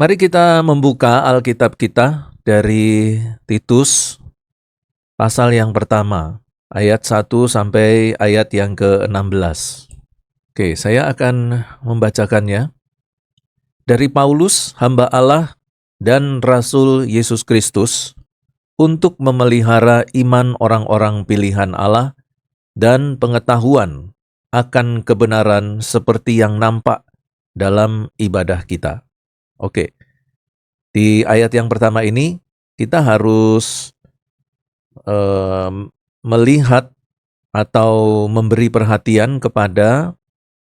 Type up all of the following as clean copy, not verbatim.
Mari kita membuka Alkitab kita dari Titus pasal yang pertama, ayat 1 sampai ayat yang ke-16. Oke, saya akan membacakannya. Dari Paulus, hamba Allah dan Rasul Yesus Kristus, untuk memelihara iman orang-orang pilihan Allah dan pengetahuan akan kebenaran seperti yang nampak dalam ibadah kita. Oke, di ayat yang pertama ini kita harus melihat atau memberi perhatian kepada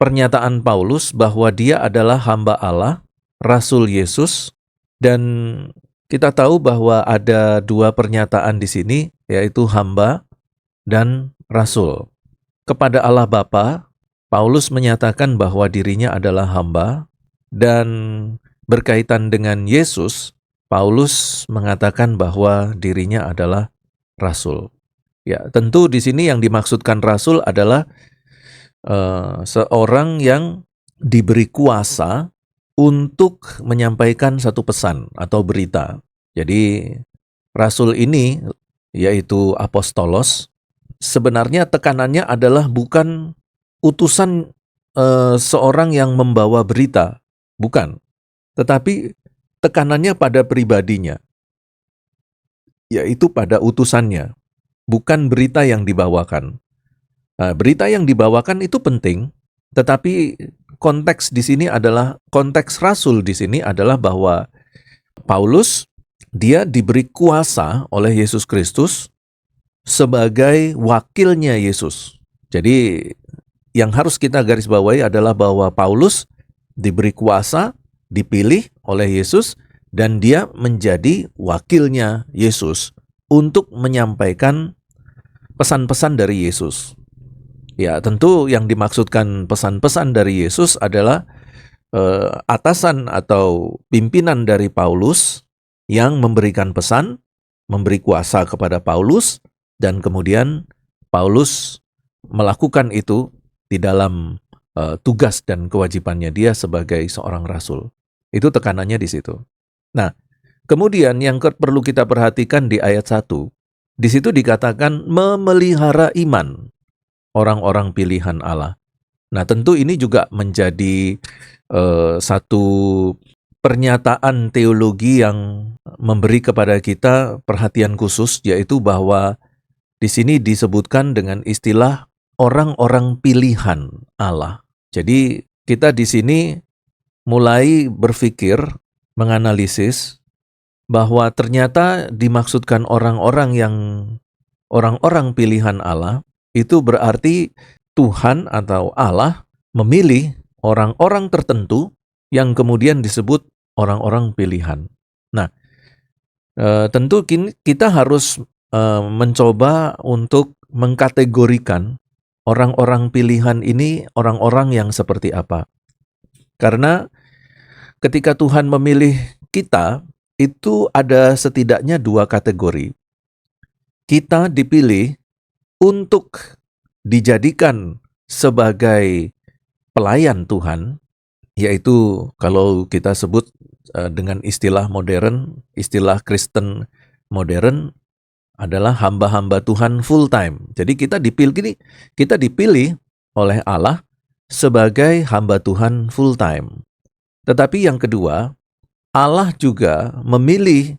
pernyataan Paulus bahwa dia adalah hamba Allah, Rasul Yesus, dan kita tahu bahwa ada dua pernyataan di sini, yaitu hamba dan rasul. Kepada Allah Bapa, Paulus menyatakan bahwa dirinya adalah hamba, dan berkaitan dengan Yesus, Paulus mengatakan bahwa dirinya adalah rasul. Ya, tentu di sini yang dimaksudkan rasul adalah seorang yang diberi kuasa untuk menyampaikan satu pesan atau berita. Jadi rasul ini, yaitu apostolos, sebenarnya tekanannya adalah bukan utusan seorang yang membawa berita, bukan. Tetapi tekanannya pada pribadinya, yaitu pada utusannya, bukan berita yang dibawakan. Nah, berita yang dibawakan itu penting, tetapi konteks di sini adalah, konteks rasul di sini adalah bahwa Paulus, dia diberi kuasa oleh Yesus Kristus sebagai wakilnya Yesus. Jadi yang harus kita garis bawahi adalah bahwa Paulus diberi kuasa, dipilih oleh Yesus, dan dia menjadi wakilnya Yesus untuk menyampaikan pesan-pesan dari Yesus. Ya, tentu yang dimaksudkan pesan-pesan dari Yesus adalah atasan atau pimpinan dari Paulus yang memberikan pesan, memberi kuasa kepada Paulus, dan kemudian Paulus melakukan itu di dalam tugas dan kewajibannya dia sebagai seorang rasul. Itu tekanannya di situ. Nah, kemudian yang perlu kita perhatikan di ayat 1, di situ dikatakan memelihara iman orang-orang pilihan Allah. Nah, tentu ini juga menjadi satu pernyataan teologi yang memberi kepada kita perhatian khusus, yaitu bahwa di sini disebutkan dengan istilah orang-orang pilihan Allah. Jadi kita di sini mulai berpikir, menganalisis bahwa ternyata dimaksudkan orang-orang pilihan Allah, itu berarti Tuhan atau Allah memilih orang-orang tertentu yang kemudian disebut orang-orang pilihan. Nah, tentu kita harus mencoba untuk mengkategorikan orang-orang pilihan ini orang-orang yang seperti apa. Karena ketika Tuhan memilih kita, itu ada setidaknya dua kategori. Kita dipilih untuk dijadikan sebagai pelayan Tuhan, yaitu kalau kita sebut dengan istilah modern, istilah Kristen modern adalah hamba-hamba Tuhan full time. Jadi kita dipilih oleh Allah sebagai hamba Tuhan full time. Tetapi yang kedua, Allah juga memilih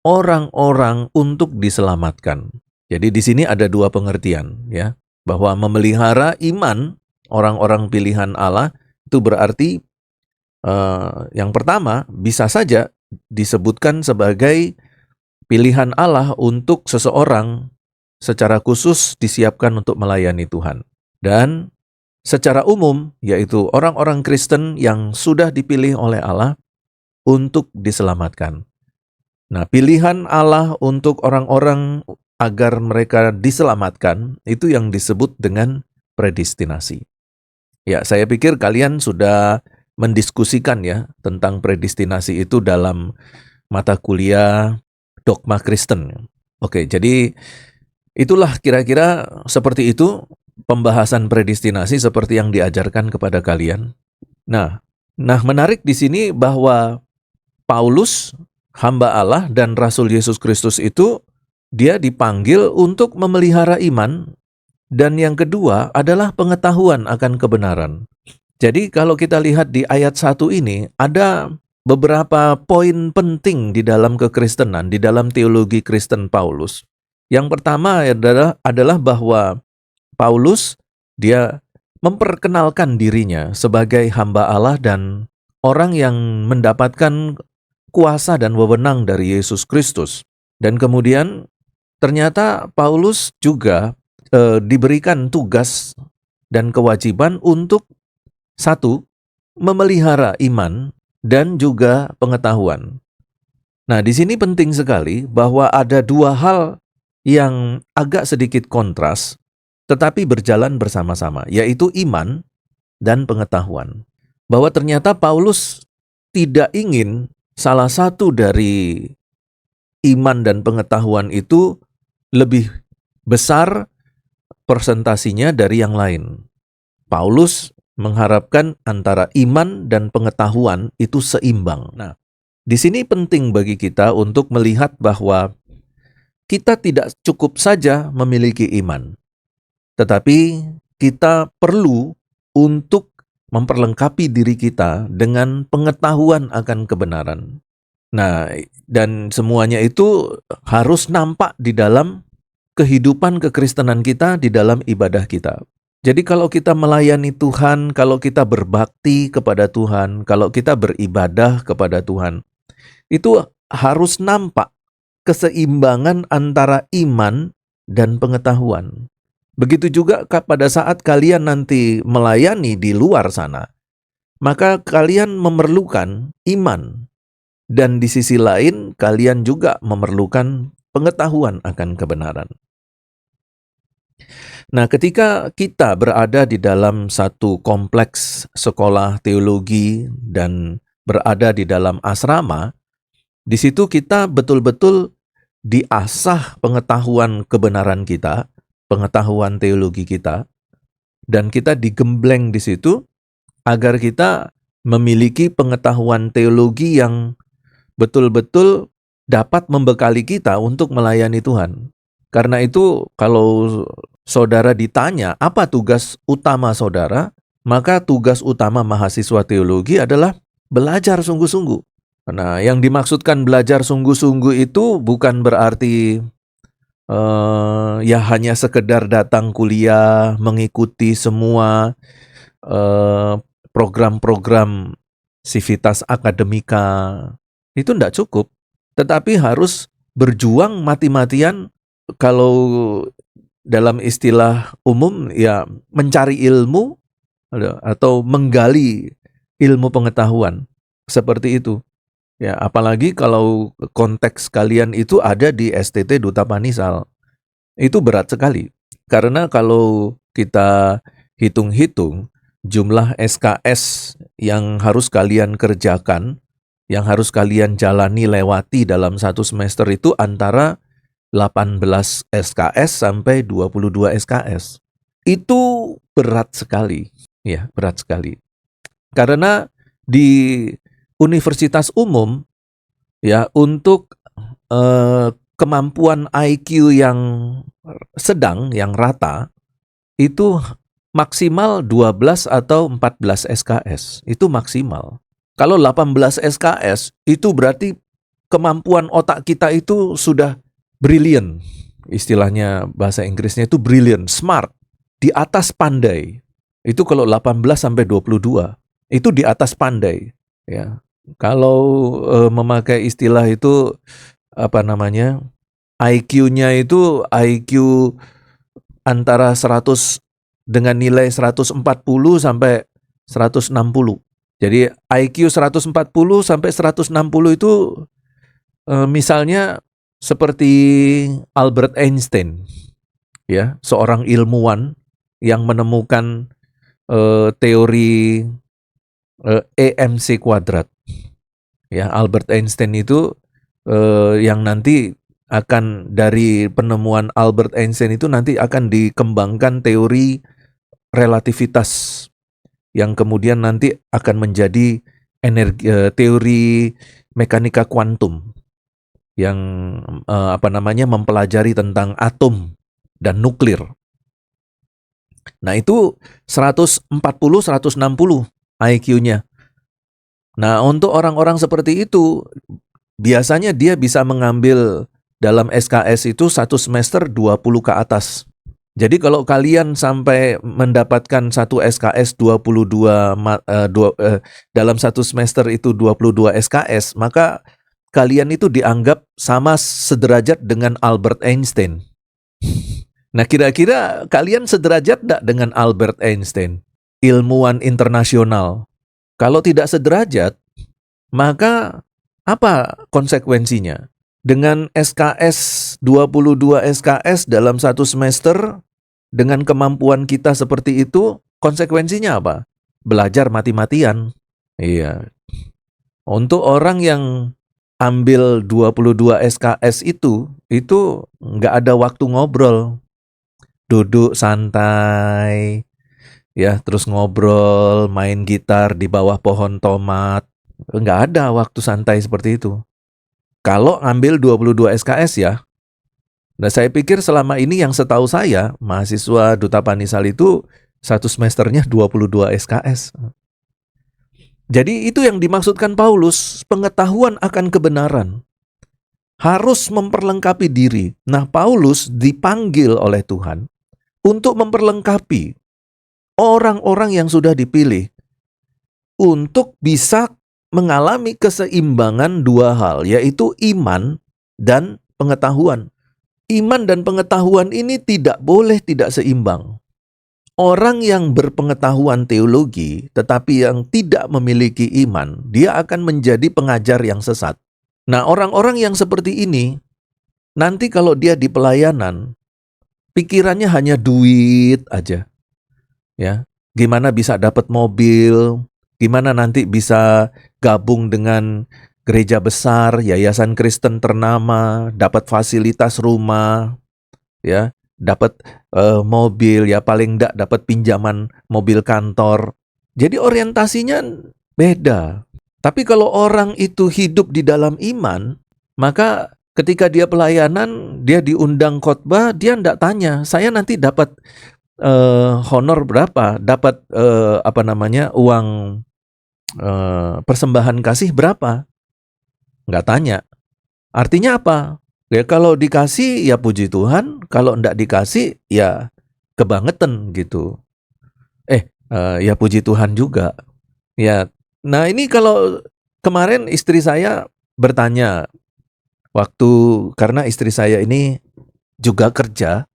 orang-orang untuk diselamatkan. Jadi di sini ada dua pengertian, ya, bahwa memelihara iman orang-orang pilihan Allah itu berarti yang pertama bisa saja disebutkan sebagai pilihan Allah untuk seseorang secara khusus disiapkan untuk melayani Tuhan. Dan secara umum, yaitu orang-orang Kristen yang sudah dipilih oleh Allah untuk diselamatkan. Nah, pilihan Allah untuk orang-orang agar mereka diselamatkan, itu yang disebut dengan predestinasi. Ya, saya pikir kalian sudah mendiskusikan ya tentang predestinasi itu dalam mata kuliah dogma Kristen. Oke, jadi itulah kira-kira seperti itu pembahasan predestinasi seperti yang diajarkan kepada kalian. Nah, menarik di sini bahwa Paulus, hamba Allah dan Rasul Yesus Kristus itu, dia dipanggil untuk memelihara iman, dan yang kedua adalah pengetahuan akan kebenaran. Jadi kalau kita lihat di ayat 1 ini, ada beberapa poin penting di dalam kekristenan, di dalam teologi Kristen Paulus. Yang pertama adalah bahwa Paulus, dia memperkenalkan dirinya sebagai hamba Allah dan orang yang mendapatkan kuasa dan wewenang dari Yesus Kristus. Dan kemudian ternyata Paulus juga diberikan tugas dan kewajiban untuk satu, memelihara iman dan juga pengetahuan. Nah, di sini penting sekali bahwa ada dua hal yang agak sedikit kontras, tetapi berjalan bersama-sama, yaitu iman dan pengetahuan. Bahwa ternyata Paulus tidak ingin salah satu dari iman dan pengetahuan itu lebih besar persentasinya dari yang lain. Paulus mengharapkan antara iman dan pengetahuan itu seimbang. Nah, di sini penting bagi kita untuk melihat bahwa kita tidak cukup saja memiliki iman, tetapi kita perlu untuk memperlengkapi diri kita dengan pengetahuan akan kebenaran. Nah, dan semuanya itu harus nampak di dalam kehidupan kekristenan kita, di dalam ibadah kita. Jadi kalau kita melayani Tuhan, kalau kita berbakti kepada Tuhan, kalau kita beribadah kepada Tuhan, itu harus nampak keseimbangan antara iman dan pengetahuan. Begitu juga pada saat kalian nanti melayani di luar sana, maka kalian memerlukan iman. Dan di sisi lain, kalian juga memerlukan pengetahuan akan kebenaran. Nah, ketika kita berada di dalam satu kompleks sekolah teologi dan berada di dalam asrama, di situ kita betul-betul diasah pengetahuan kebenaran kita, pengetahuan teologi kita, dan kita digembleng di situ agar kita memiliki pengetahuan teologi yang betul-betul dapat membekali kita untuk melayani Tuhan. Karena itu, kalau saudara ditanya apa tugas utama saudara, maka tugas utama mahasiswa teologi adalah belajar sungguh-sungguh. Nah, yang dimaksudkan belajar sungguh-sungguh itu bukan berarti ya hanya sekedar datang kuliah, mengikuti semua program-program Civitas Akademika. Itu tidak cukup, tetapi harus berjuang mati-matian. Kalau dalam istilah umum ya mencari ilmu atau menggali ilmu pengetahuan seperti itu. Ya, apalagi kalau konteks kalian itu ada di STT Duta Panisal. Itu berat sekali. Karena kalau kita hitung-hitung jumlah SKS yang harus kalian kerjakan, yang harus kalian jalani lewati dalam satu semester itu antara 18 SKS sampai 22 SKS. Itu berat sekali. Ya, berat sekali. Karena di universitas umum, ya, untuk kemampuan IQ yang sedang, yang rata, itu maksimal 12 atau 14 SKS. Itu maksimal. Kalau 18 SKS, itu berarti kemampuan otak kita itu sudah brilliant. Istilahnya bahasa Inggrisnya itu brilliant, smart, di atas pandai. Itu kalau 18 sampai 22, itu di atas pandai. Ya. Kalau memakai istilah itu apa namanya? IQ-nya itu IQ antara 100 dengan nilai 140 sampai 160. Jadi IQ 140 sampai 160 itu misalnya seperti Albert Einstein, ya, seorang ilmuwan yang menemukan teori EMC kuadrat. Ya, Albert Einstein itu yang nanti akan dari penemuan Albert Einstein itu nanti akan dikembangkan teori relativitas yang kemudian nanti akan menjadi teori mekanika kuantum yang mempelajari tentang atom dan nuklir. Nah, itu 140, 160 IQ-nya. Nah, untuk orang-orang seperti itu, biasanya dia bisa mengambil dalam SKS itu satu semester 20 ke atas. Jadi kalau kalian sampai mendapatkan satu SKS 22 dalam satu semester itu 22 SKS, maka kalian itu dianggap sama sederajat dengan Albert Einstein. Nah, kira-kira kalian sederajat enggak dengan Albert Einstein, ilmuwan internasional? Kalau tidak sederajat, maka apa konsekuensinya? Dengan SKS 22 SKS dalam satu semester, dengan kemampuan kita seperti itu, konsekuensinya apa? Belajar mati-matian. Iya. Untuk orang yang ambil 22 SKS itu nggak ada waktu ngobrol. Duduk santai, ya, terus ngobrol, main gitar di bawah pohon tomat. Nggak ada waktu santai seperti itu. Kalau ngambil 22 SKS ya. Nah, saya pikir selama ini yang setahu saya, mahasiswa Duta Panisal itu satu semesternya 22 SKS. Jadi itu yang dimaksudkan Paulus, pengetahuan akan kebenaran. Harus memperlengkapi diri. Nah, Paulus dipanggil oleh Tuhan untuk memperlengkapi orang-orang yang sudah dipilih untuk bisa mengalami keseimbangan dua hal, yaitu iman dan pengetahuan. Iman dan pengetahuan ini tidak boleh tidak seimbang. Orang yang berpengetahuan teologi tetapi yang tidak memiliki iman, dia akan menjadi pengajar yang sesat. Nah, orang-orang yang seperti ini, nanti kalau dia di pelayanan, pikirannya hanya duit aja. Ya, gimana bisa dapat mobil, gimana nanti bisa gabung dengan gereja besar, yayasan Kristen ternama, dapat fasilitas rumah, ya, dapat mobil, ya paling enggak dapat pinjaman mobil kantor. Jadi orientasinya beda. Tapi kalau orang itu hidup di dalam iman, maka ketika dia pelayanan, dia diundang khotbah, dia enggak tanya, saya nanti dapat honor berapa, dapat uang persembahan kasih berapa? Nggak tanya. Artinya apa? Ya kalau dikasih ya puji Tuhan, kalau nggak dikasih ya kebangetan gitu. Ya puji Tuhan juga. Ya, nah ini kalau kemarin istri saya bertanya, karena istri saya ini juga kerja,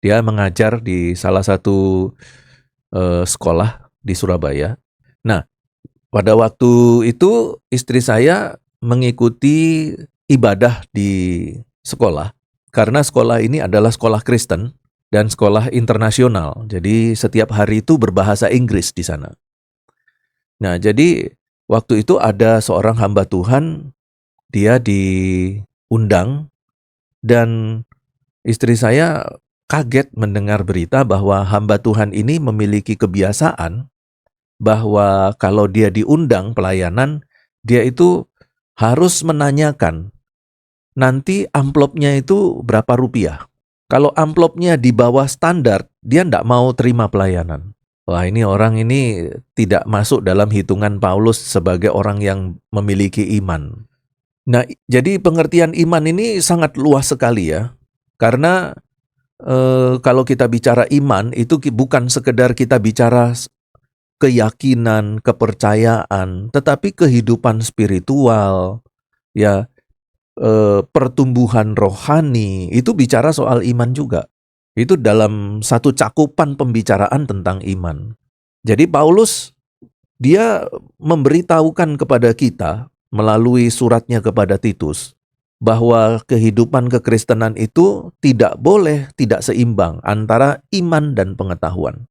dia mengajar di salah satu sekolah di Surabaya. Nah, pada waktu itu istri saya mengikuti ibadah di sekolah, karena sekolah ini adalah sekolah Kristen dan sekolah internasional. Jadi setiap hari itu berbahasa Inggris di sana. Nah, jadi waktu itu ada seorang hamba Tuhan, dia diundang dan istri saya kaget mendengar berita bahwa hamba Tuhan ini memiliki kebiasaan bahwa kalau dia diundang pelayanan, dia itu harus menanyakan, nanti amplopnya itu berapa rupiah. Kalau amplopnya di bawah standar, dia tidak mau terima pelayanan. Wah, ini orang ini tidak masuk dalam hitungan Paulus sebagai orang yang memiliki iman. Nah, jadi pengertian iman ini sangat luas sekali ya. Karena kalau kita bicara iman, itu bukan sekedar kita bicara keyakinan, kepercayaan, tetapi kehidupan spiritual, ya, pertumbuhan rohani, itu bicara soal iman juga. Itu dalam satu cakupan pembicaraan tentang iman. Jadi Paulus, dia memberitahukan kepada kita melalui suratnya kepada Titus, bahwa kehidupan kekristenan itu tidak boleh tidak seimbang antara iman dan pengetahuan.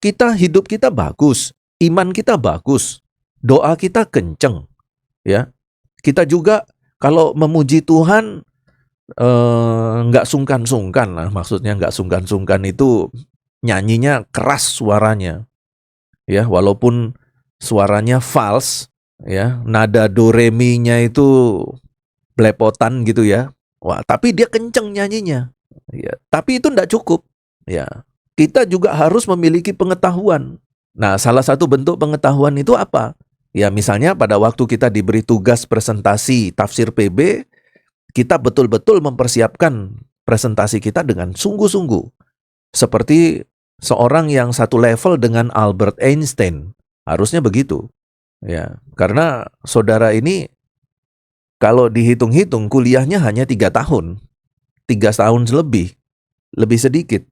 Hidup kita bagus, iman kita bagus, doa kita kenceng, ya. Kita juga kalau memuji Tuhan nggak sungkan-sungkan lah, maksudnya nggak sungkan-sungkan itu nyanyinya keras suaranya, ya, walaupun suaranya false, ya, nada do re mi-nya itu belepotan gitu ya. Wah, tapi dia kenceng nyanyinya. Ya, tapi itu enggak cukup. Ya, kita juga harus memiliki pengetahuan. Nah, salah satu bentuk pengetahuan itu apa? Ya, misalnya pada waktu kita diberi tugas presentasi tafsir PB, kita betul-betul mempersiapkan presentasi kita dengan sungguh-sungguh. Seperti seorang yang satu level dengan Albert Einstein. Harusnya begitu. Ya, karena saudara ini kalau dihitung-hitung kuliahnya hanya 3 tahun. 3 tahun lebih sedikit.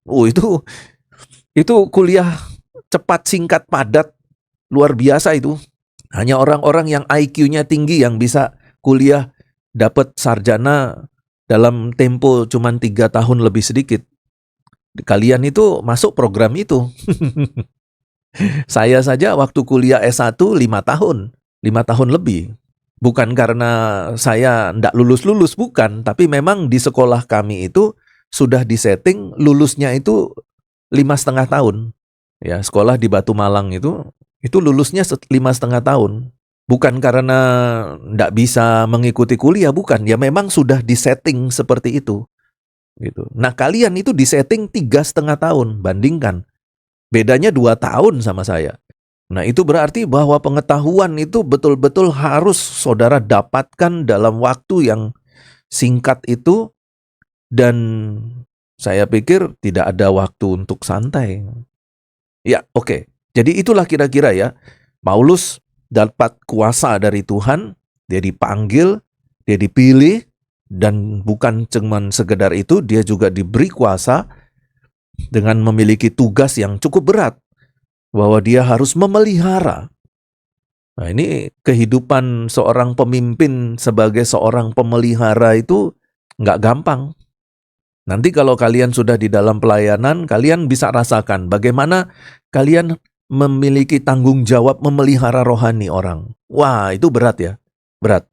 Itu kuliah cepat, singkat, padat, luar biasa itu. Hanya orang-orang yang IQ-nya tinggi yang bisa kuliah dapat sarjana dalam tempo cuma 3 tahun lebih sedikit. Kalian itu masuk program itu. Saya saja waktu kuliah S1 5 tahun. 5 tahun lebih. Bukan karena saya ndak lulus-lulus, bukan. Tapi memang di sekolah kami itu sudah disetting lulusnya itu 5,5 tahun. Ya, sekolah di Batu Malang itu lulusnya 5,5 tahun. Bukan karena ndak bisa mengikuti kuliah, bukan. Ya memang sudah disetting seperti itu. Gitu. Nah, kalian itu disetting 3,5 tahun, bandingkan. Bedanya 2 tahun sama saya. Nah, itu berarti bahwa pengetahuan itu betul-betul harus saudara dapatkan dalam waktu yang singkat itu, dan saya pikir tidak ada waktu untuk santai. Ya, oke. Jadi itulah kira-kira ya. Paulus dapat kuasa dari Tuhan, dia dipanggil, dia dipilih, dan bukan cuma sekedar itu, dia juga diberi kuasa dengan memiliki tugas yang cukup berat, bahwa dia harus memelihara. Nah, ini kehidupan seorang pemimpin sebagai seorang pemelihara itu nggak gampang. Nanti kalau kalian sudah di dalam pelayanan, kalian bisa rasakan bagaimana kalian memiliki tanggung jawab memelihara rohani orang. Wah, itu berat ya, berat.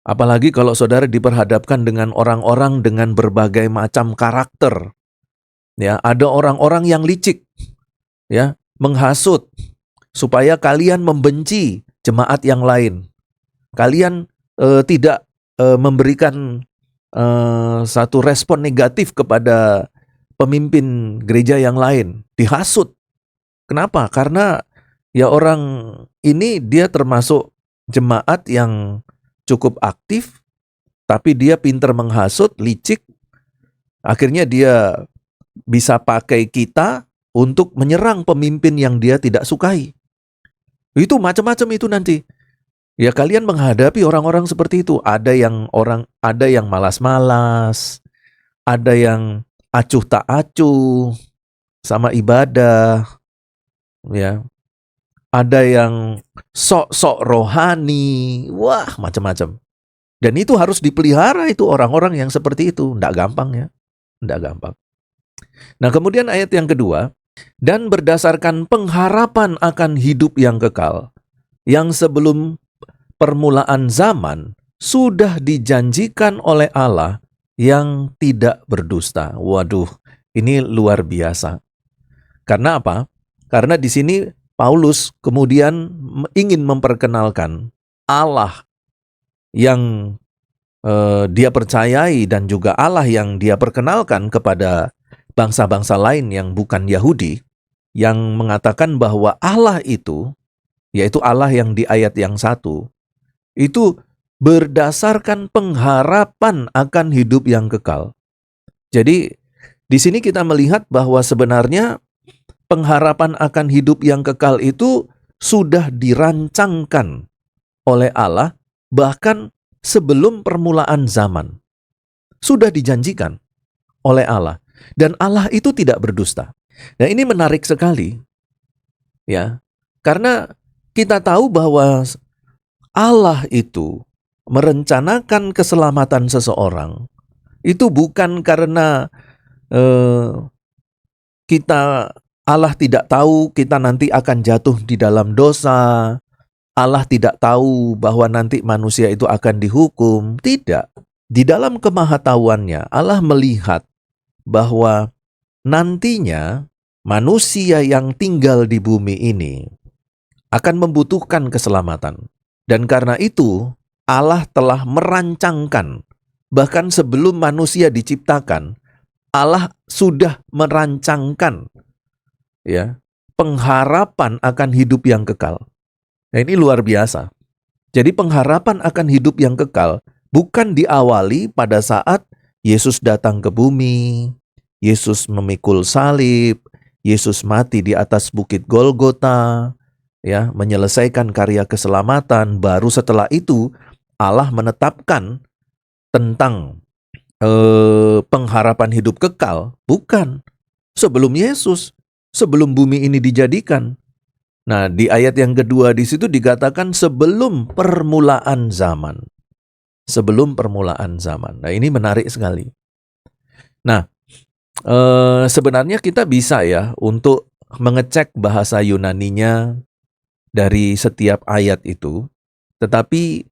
Apalagi kalau saudara diperhadapkan dengan orang-orang dengan berbagai macam karakter. Ya, ada orang-orang yang licik, ya, menghasut supaya kalian membenci jemaat yang lain. Kalian tidak memberikan satu respon negatif kepada pemimpin gereja yang lain. Dihasut. Kenapa? Karena ya orang ini dia termasuk jemaat yang cukup aktif, tapi dia pintar menghasut, licik. Akhirnya dia bisa pakai kita untuk menyerang pemimpin yang dia tidak sukai. Itu macam-macam itu nanti. Ya, kalian menghadapi orang-orang seperti itu. Ada yang malas-malas, ada yang acuh tak acuh sama ibadah, ya. Ada yang sok-sok rohani. Wah, macam-macam. Dan itu harus dipelihara itu orang-orang yang seperti itu. Nggak gampang ya. Nggak gampang. Nah, kemudian ayat yang kedua, dan berdasarkan pengharapan akan hidup yang kekal, yang sebelum permulaan zaman sudah dijanjikan oleh Allah yang tidak berdusta. Waduh, ini luar biasa. Karena apa? Karena di sini Paulus kemudian ingin memperkenalkan Allah yang dia percayai dan juga Allah yang dia perkenalkan kepada bangsa-bangsa lain yang bukan Yahudi, yang mengatakan bahwa Allah itu, yaitu Allah yang di ayat yang 1, itu berdasarkan pengharapan akan hidup yang kekal. Jadi di sini kita melihat bahwa sebenarnya pengharapan akan hidup yang kekal itu sudah dirancangkan oleh Allah bahkan sebelum permulaan zaman. Sudah dijanjikan oleh Allah. Dan Allah itu tidak berdusta. Nah, ini menarik sekali. Ya. Karena kita tahu bahwa Allah itu merencanakan keselamatan seseorang itu bukan karena Allah tidak tahu kita nanti akan jatuh di dalam dosa. Allah tidak tahu bahwa nanti manusia itu akan dihukum. Tidak. Di dalam kemahatauannya Allah melihat bahwa nantinya manusia yang tinggal di bumi ini akan membutuhkan keselamatan. Dan karena itu, Allah telah merancangkan, bahkan sebelum manusia diciptakan, Allah sudah merancangkan ya pengharapan akan hidup yang kekal. Nah, ini luar biasa. Jadi pengharapan akan hidup yang kekal bukan diawali pada saat Yesus datang ke bumi, Yesus memikul salib, Yesus mati di atas bukit Golgota, ya, menyelesaikan karya keselamatan. Baru setelah itu Allah menetapkan tentang pengharapan hidup kekal. Bukan. Sebelum Yesus, sebelum bumi ini dijadikan. Nah, di ayat yang kedua di situ dikatakan sebelum permulaan zaman. Sebelum permulaan zaman. Nah, ini menarik sekali. Nah, sebenarnya kita bisa ya untuk mengecek bahasa Yunaninya dari setiap ayat itu. Tetapi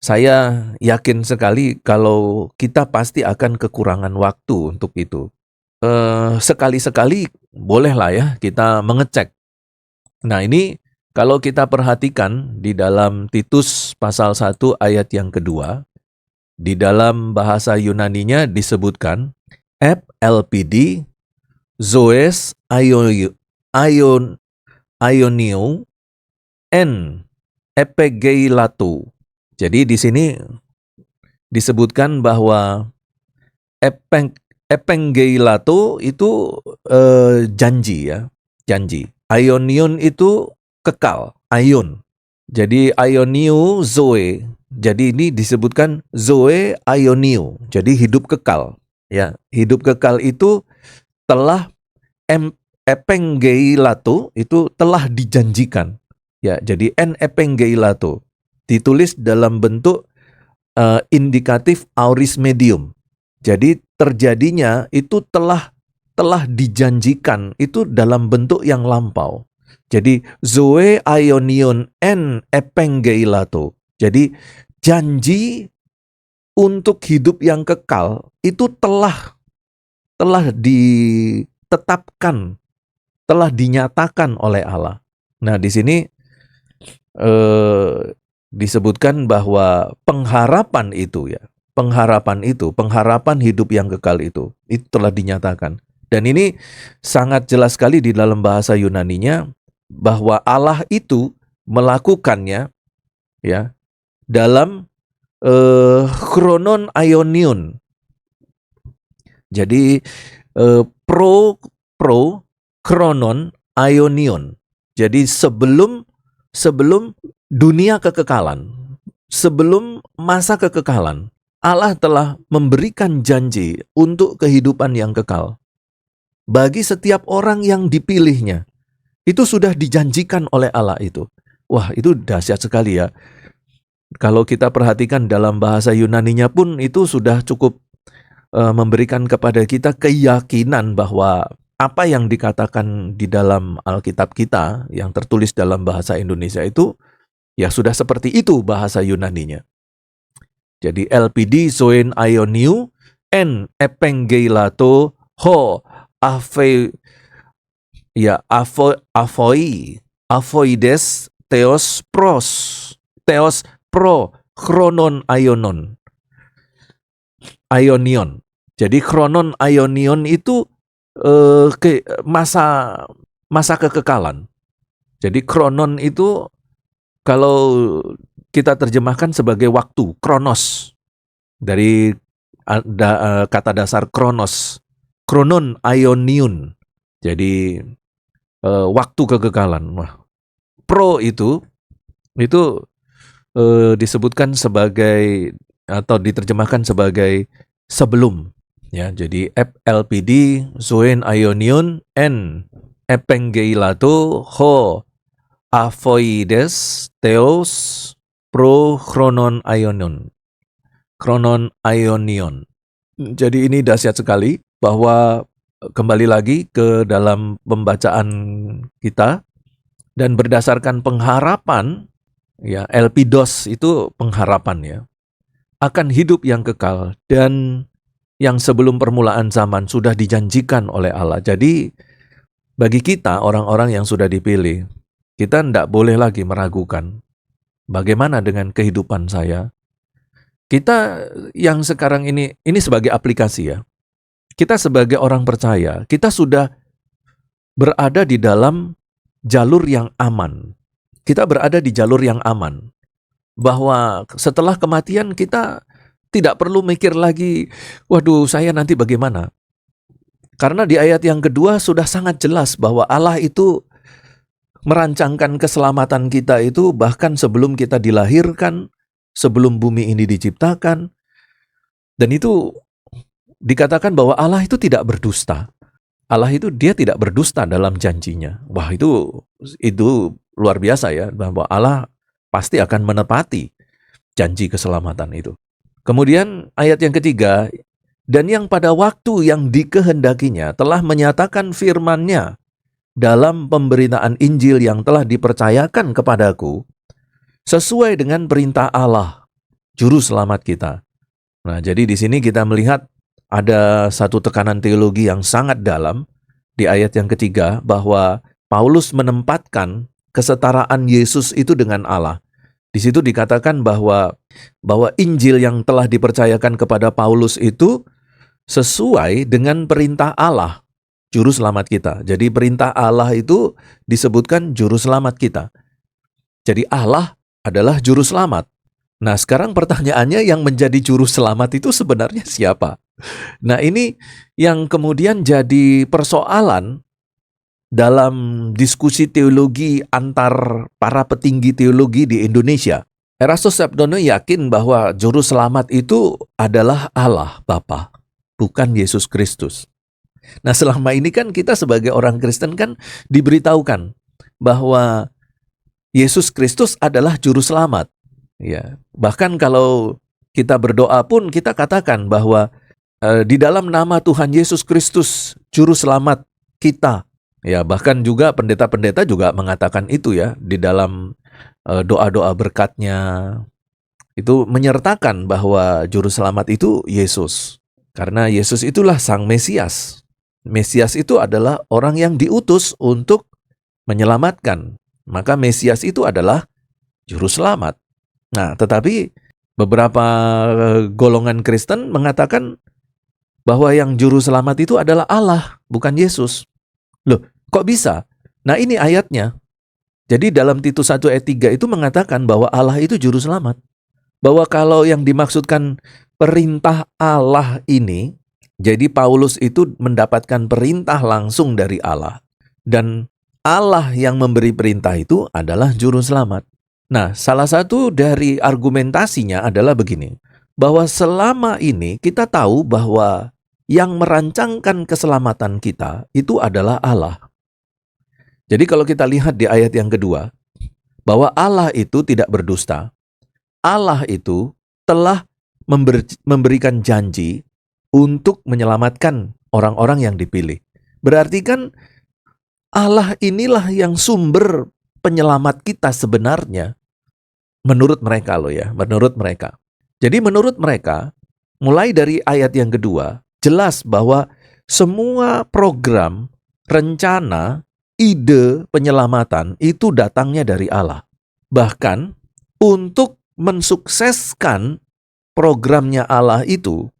saya yakin sekali kalau kita pasti akan kekurangan waktu untuk itu. Sekali-sekali bolehlah ya kita mengecek. Nah, ini kalau kita perhatikan di dalam Titus pasal 1 ayat yang kedua, di dalam bahasa Yunaninya disebutkan LPD zoes aionio en epegeilato. Jadi di sini disebutkan bahwa epengeilato itu janji ya, janji. Aionion itu kekal, aion. Jadi aionio zoe. Jadi ini disebutkan zoe aionio. Jadi hidup kekal, ya. Hidup kekal itu telah epengeilato itu telah dijanjikan. Ya, jadi en epengeilato ditulis dalam bentuk indikatif aorist medium. Jadi terjadinya itu telah dijanjikan, itu dalam bentuk yang lampau. Jadi zoe aionion en epengeilato. Jadi janji untuk hidup yang kekal itu telah ditetapkan, telah dinyatakan oleh Allah. Nah, di sini disebutkan bahwa pengharapan itu ya, pengharapan hidup yang kekal itu telah dinyatakan. Dan ini sangat jelas sekali di dalam bahasa Yunaninya bahwa Allah itu melakukannya ya dalam chronon aionion. Jadi pro chronon aionion. Jadi sebelum dunia kekekalan, sebelum masa kekekalan, Allah telah memberikan janji untuk kehidupan yang kekal. Bagi setiap orang yang dipilihnya, itu sudah dijanjikan oleh Allah itu. Wah, itu dahsyat sekali ya. Kalau kita perhatikan dalam bahasa Yunaninya pun itu sudah cukup memberikan kepada kita keyakinan bahwa apa yang dikatakan di dalam Alkitab kita yang tertulis dalam bahasa Indonesia itu ya sudah seperti itu bahasa Yunaninya. Jadi LPD zoen aioniu en epengeilato ho avoides theos pro chronon aionion. Jadi chronon aionion itu masa kekekalan. Jadi chronon itu kalau kita terjemahkan sebagai waktu, kronos. Dari kata dasar kronos. Chronon aionion. Jadi waktu kekekalan. Wah. Pro itu disebutkan sebagai atau diterjemahkan sebagai sebelum. Ya, jadi LPD zoen aionion en epengeilato ho avoides theos pro chronon aionion. Chronon aionion. Jadi ini dahsyat sekali bahwa kembali lagi ke dalam pembacaan kita dan berdasarkan pengharapan ya, elpidos itu pengharapan ya akan hidup yang kekal dan yang sebelum permulaan zaman sudah dijanjikan oleh Allah. Jadi bagi kita orang-orang yang sudah dipilih, Kita tidak boleh lagi meragukan bagaimana dengan kehidupan saya. Kita yang sekarang ini sebagai aplikasi ya. Kita sebagai orang percaya, kita sudah berada di dalam jalur yang aman. Kita berada di jalur yang aman. Bahwa setelah kematian kita tidak perlu mikir lagi, waduh saya nanti bagaimana. Karena di ayat yang kedua sudah sangat jelas bahwa Allah itu merancangkan keselamatan kita itu bahkan sebelum kita dilahirkan, sebelum bumi ini diciptakan. Dan itu dikatakan bahwa Allah itu tidak berdusta. Allah itu dia tidak berdusta dalam janjinya. Wah itu luar biasa ya, bahwa Allah pasti akan menepati janji keselamatan itu. Kemudian ayat yang ketiga, dan yang pada waktu yang dikehendakinya telah menyatakan firman-Nya dalam pemberitaan Injil yang telah dipercayakan kepadaku, sesuai dengan perintah Allah, Juru Selamat kita. Nah, jadi di sini kita melihat ada satu tekanan teologi yang sangat dalam di ayat yang ketiga, bahwa Paulus menempatkan kesetaraan Yesus itu dengan Allah. Di situ dikatakan bahwa Injil yang telah dipercayakan kepada Paulus itu sesuai dengan perintah Allah, Juru Selamat kita. Jadi perintah Allah itu disebutkan Juru Selamat kita. Jadi Allah adalah Juru Selamat. Nah sekarang pertanyaannya, yang menjadi Juru Selamat itu sebenarnya siapa? Nah ini yang kemudian jadi persoalan dalam diskusi teologi antar para petinggi teologi di Indonesia. Erastus Sabdono yakin bahwa Juru Selamat itu adalah Allah Bapa, bukan Yesus Kristus. Nah selama ini kan kita sebagai orang Kristen kan diberitahukan bahwa Yesus Kristus adalah Juru Selamat. Ya, bahkan kalau kita berdoa pun kita katakan bahwa di dalam nama Tuhan Yesus Kristus, Juru Selamat kita. Ya, bahkan juga pendeta-pendeta juga mengatakan itu ya, di dalam doa-doa berkatnya. Itu menyertakan bahwa Juru Selamat itu Yesus. Karena Yesus itulah Sang Mesias. Mesias itu adalah orang yang diutus untuk menyelamatkan. Maka Mesias itu adalah Juru Selamat. Nah, tetapi beberapa golongan Kristen mengatakan bahwa yang Juru Selamat itu adalah Allah, bukan Yesus. Loh, kok bisa? Nah ini ayatnya. Jadi dalam Titus 1 ayat 3 itu mengatakan bahwa Allah itu Juru Selamat. Bahwa kalau yang dimaksudkan perintah Allah ini, jadi Paulus itu mendapatkan perintah langsung dari Allah. Dan Allah yang memberi perintah itu adalah Juru Selamat. Nah, salah satu dari argumentasinya adalah begini, bahwa selama ini kita tahu bahwa yang merancangkan keselamatan kita itu adalah Allah. Jadi kalau kita lihat di ayat yang kedua, bahwa Allah itu tidak berdusta. Allah itu telah memberikan janji untuk menyelamatkan orang-orang yang dipilih. Berarti kan Allah inilah yang sumber penyelamat kita sebenarnya. Menurut mereka loh ya, menurut mereka. Jadi menurut mereka, mulai dari ayat yang kedua, jelas bahwa semua program, rencana, ide penyelamatan itu datangnya dari Allah. Bahkan untuk mensukseskan programnya Allah itu,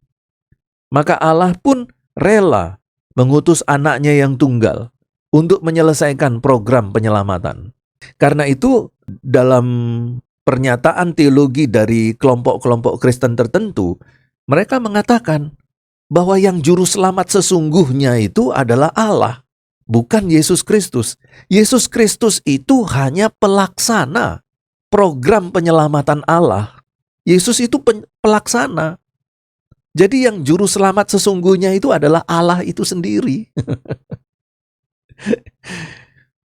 maka Allah pun rela mengutus anaknya yang tunggal untuk menyelesaikan program penyelamatan. Karena itu dalam pernyataan teologi dari kelompok-kelompok Kristen tertentu, mereka mengatakan bahwa yang Juru Selamat sesungguhnya itu adalah Allah, bukan Yesus Kristus. Yesus Kristus itu hanya pelaksana program penyelamatan Allah. Yesus itu pelaksana. Jadi yang Juru Selamat sesungguhnya itu adalah Allah itu sendiri.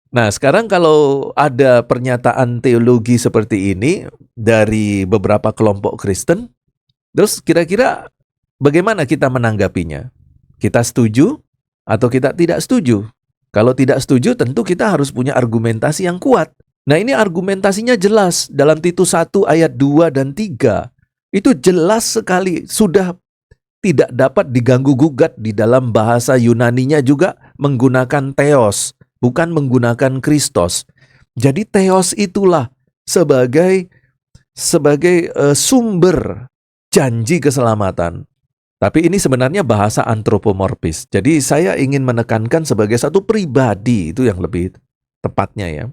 Nah, sekarang kalau ada pernyataan teologi seperti ini dari beberapa kelompok Kristen, terus kira-kira bagaimana kita menanggapinya? Kita setuju atau kita tidak setuju? Kalau tidak setuju, tentu kita harus punya argumentasi yang kuat. Nah, ini argumentasinya jelas dalam Titus 1 ayat 2 dan 3. Itu jelas sekali, sudah tidak dapat diganggu-gugat. Di dalam bahasa Yunaninya juga menggunakan theos, bukan menggunakan Kristos. Jadi theos itulah sebagai sumber janji keselamatan. Tapi ini sebenarnya bahasa antropomorfis. Jadi saya ingin menekankan sebagai satu pribadi, itu yang lebih tepatnya ya.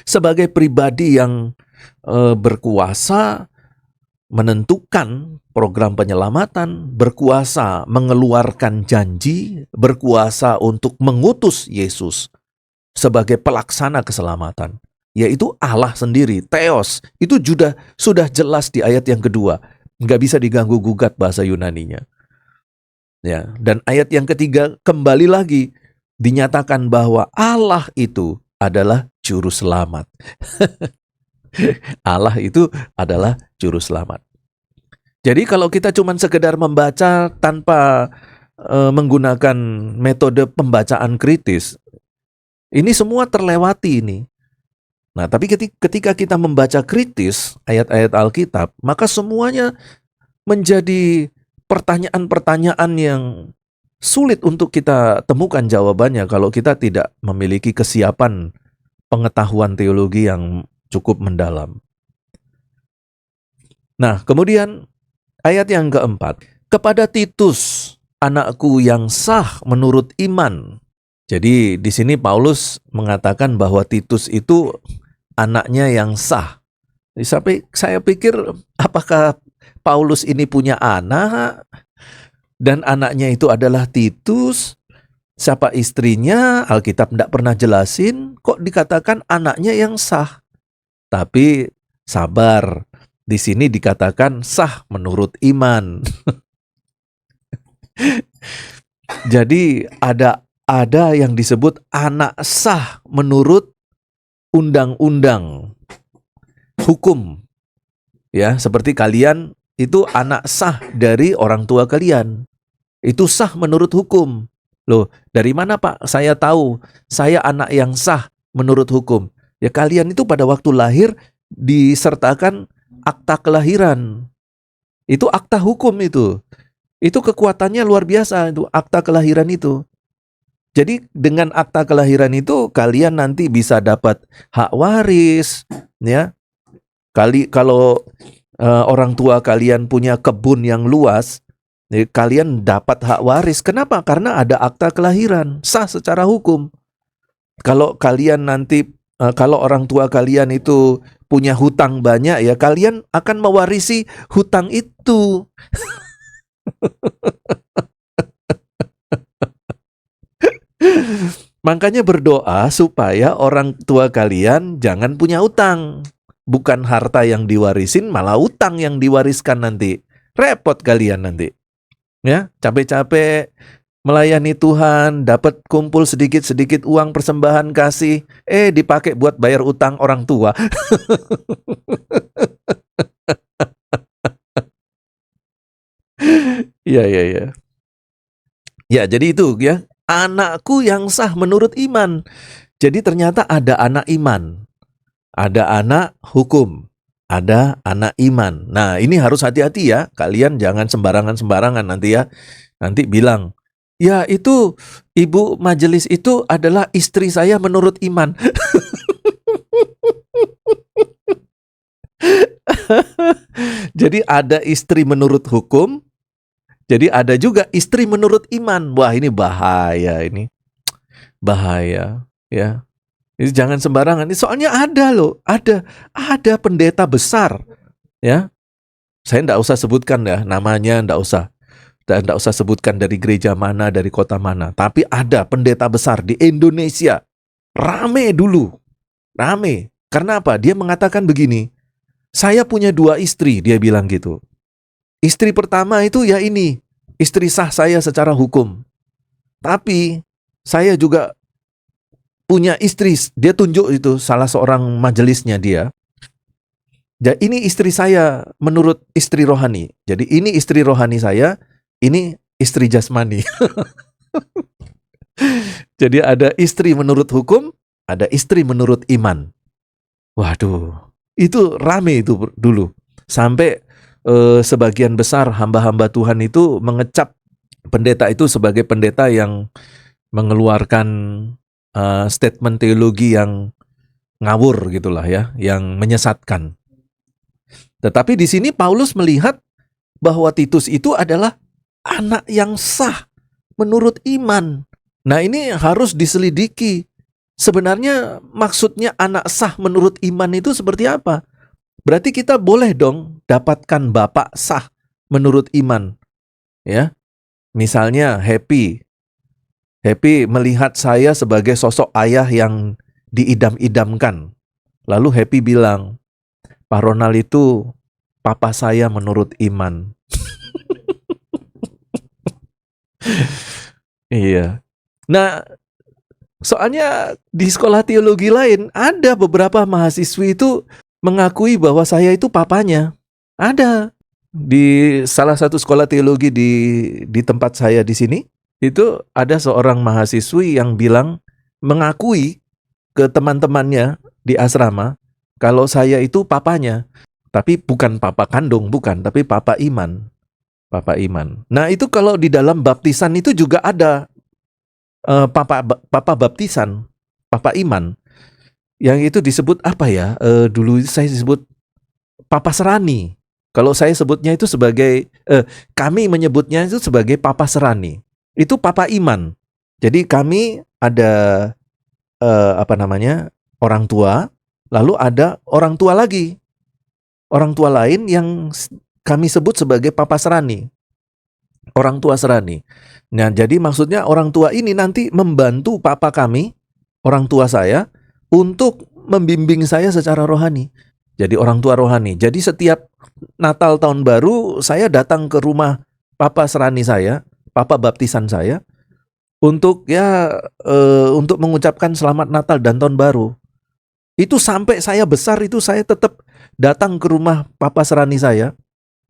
Sebagai pribadi yang berkuasa menentukan program penyelamatan, berkuasa mengeluarkan janji, berkuasa untuk mengutus Yesus sebagai pelaksana keselamatan, yaitu Allah sendiri, theos. Itu sudah jelas di ayat yang kedua. Nggak bisa diganggu-gugat bahasa Yunaninya. Ya, dan ayat yang ketiga kembali lagi dinyatakan bahwa Allah itu adalah juru selamat. Allah itu adalah juru selamat. Jadi kalau kita cuma sekedar membaca tanpa menggunakan metode pembacaan kritis, ini semua terlewati ini. Nah, tapi ketika kita membaca kritis ayat-ayat Alkitab, maka semuanya menjadi pertanyaan-pertanyaan yang sulit untuk kita temukan jawabannya kalau kita tidak memiliki kesiapan pengetahuan teologi yang cukup mendalam. Nah, kemudian ayat yang keempat, kepada Titus, anakku yang sah menurut iman. Jadi di sini Paulus mengatakan bahwa Titus itu anaknya yang sah. Sampai saya pikir apakah Paulus ini punya anak dan anaknya itu adalah Titus? Siapa istrinya? Alkitab tidak pernah jelasin. Kok dikatakan anaknya yang sah? Tapi sabar, di sini dikatakan sah menurut iman. Jadi ada yang disebut anak sah menurut undang-undang hukum. Ya, seperti kalian itu anak sah dari orang tua kalian. Itu sah menurut hukum. Loh, dari mana Pak? Saya tahu saya anak yang sah menurut hukum. Ya, kalian itu pada waktu lahir disertakan akta kelahiran. Itu akta hukum itu. Itu kekuatannya luar biasa, itu akta kelahiran itu. Jadi dengan akta kelahiran itu kalian nanti bisa dapat hak waris, ya. Kalau orang tua kalian punya kebun yang luas, kalian dapat hak waris. Kenapa? Karena ada akta kelahiran, sah secara hukum. Kalau kalian nanti, kalau orang tua kalian itu punya hutang banyak, ya kalian akan mewarisi hutang itu. Makanya berdoa supaya orang tua kalian jangan punya utang. Bukan harta yang diwarisin, malah utang yang diwariskan nanti. Repot kalian nanti. Ya, capek-capek melayani Tuhan, dapat kumpul sedikit-sedikit uang persembahan kasih, dipakai buat bayar utang orang tua. Iya. Ya, jadi itu ya, anakku yang sah menurut iman. Jadi ternyata ada anak iman, ada anak hukum, ada anak iman. Nah, ini harus hati-hati ya. Kalian jangan sembarangan-sembarangan nanti ya. Nanti bilang, ya itu ibu majelis itu adalah istri saya menurut iman. Jadi ada istri menurut hukum, jadi ada juga istri menurut iman. Wah, ini bahaya ini. Bahaya, ya. Ini jangan sembarangan. Ini soalnya ada loh, ada pendeta besar, ya. Saya enggak usah sebutkan ya namanya, enggak usah sebutkan dari gereja mana, dari kota mana. Tapi ada pendeta besar di Indonesia. Rame dulu. Rame. Karena apa? Dia mengatakan begini, saya punya 2 istri, dia bilang gitu. Istri pertama itu ya ini, istri sah saya secara hukum. Tapi saya juga punya istri, dia tunjuk itu salah seorang majelisnya dia. Jadi ini istri saya menurut istri rohani. Jadi ini istri rohani saya, ini istri jasmani. Jadi ada istri menurut hukum, ada istri menurut iman. Waduh, itu rame itu dulu. Sampai sebagian besar hamba-hamba Tuhan itu mengecap pendeta itu sebagai pendeta yang mengeluarkan statement teologi yang ngawur gitulah ya, yang menyesatkan. Tetapi di sini Paulus melihat bahwa Titus itu adalah anak yang sah menurut iman. Nah, ini harus diselidiki. Sebenarnya maksudnya anak sah menurut iman itu seperti apa? Berarti kita boleh dong dapatkan bapak sah menurut iman. Ya. Misalnya Happy melihat saya sebagai sosok ayah yang diidam-idamkan. Lalu Happy bilang, Pak Ronald itu papa saya menurut iman. Iya. Nah, soalnya di sekolah teologi lain ada beberapa mahasiswi itu mengakui bahwa saya itu papanya. Ada. Di salah satu sekolah teologi di tempat saya di sini, itu ada seorang mahasiswi yang bilang, mengakui ke teman-temannya di asrama, kalau saya itu papanya. Tapi bukan papa kandung, bukan, tapi papa iman. Papa iman. Nah, itu kalau di dalam baptisan itu juga ada papa baptisan, papa iman. Yang itu disebut apa ya? Dulu saya sebut papa serani. Kalau saya sebutnya itu sebagai, kami menyebutnya itu sebagai papa serani. Itu papa iman. Jadi kami ada orang tua, lalu ada orang tua lagi. Orang tua lain yang kami sebut sebagai papa serani. Orang tua serani. Nah, jadi maksudnya orang tua ini nanti membantu papa kami, orang tua saya, untuk membimbing saya secara rohani. Jadi orang tua rohani. Jadi setiap Natal tahun baru saya datang ke rumah papa serani saya, papa baptisan saya, untuk untuk mengucapkan selamat Natal dan tahun baru. Itu sampai saya besar itu saya tetap datang ke rumah papa serani saya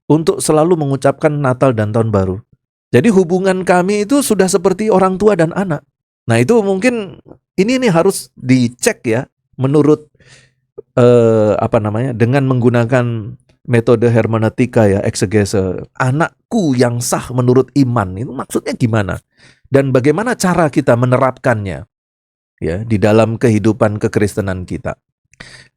untuk selalu mengucapkan Natal dan tahun baru. Jadi hubungan kami itu sudah seperti orang tua dan anak. Nah, itu mungkin ini harus dicek ya menurut dengan menggunakan metode hermeneutika ya, eksegese. Anakku yang sah menurut iman itu maksudnya gimana? Dan bagaimana cara kita menerapkannya ya di dalam kehidupan kekristenan kita.